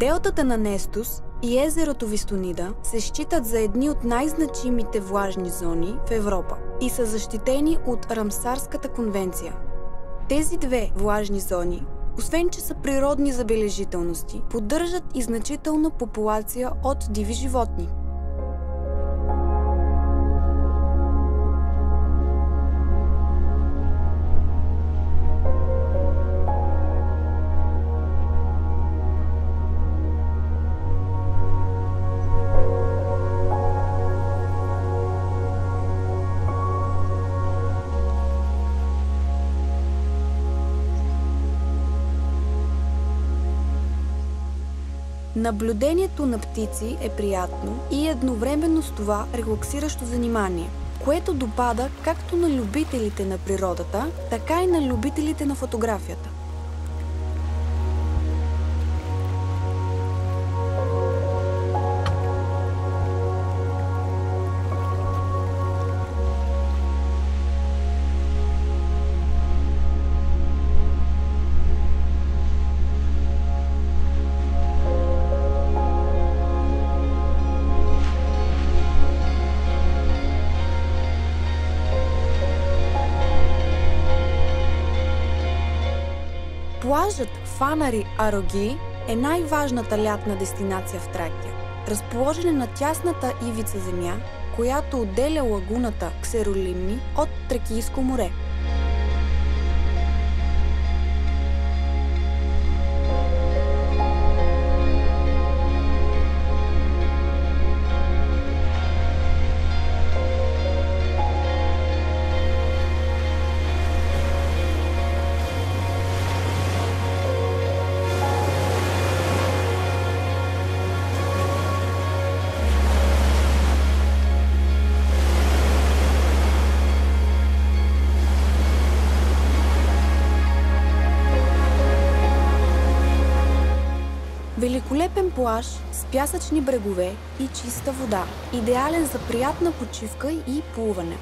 Делтата на Нестос и езерото Вистонида се считат за едни от най-значимите влажни зони в Европа и са защитени от Рамсарската конвенция. Тези две влажни зони, освен че са природни забележителности, поддържат и значителна популация от диви животни. Наблюдението на птици е приятно и едновременно с това релаксиращо занимание, което допада както на любителите на природата, така и на любителите на фотографията. Плажът Фанари Ароги е най-важната лятна дестинация в Тракия. Разположен е на тясната ивица земя, която отделя лагуната Ксеролимни от Тракийско море. Великолепен плаж с пясъчни брегове и чиста вода, идеален за приятна почивка и плуване.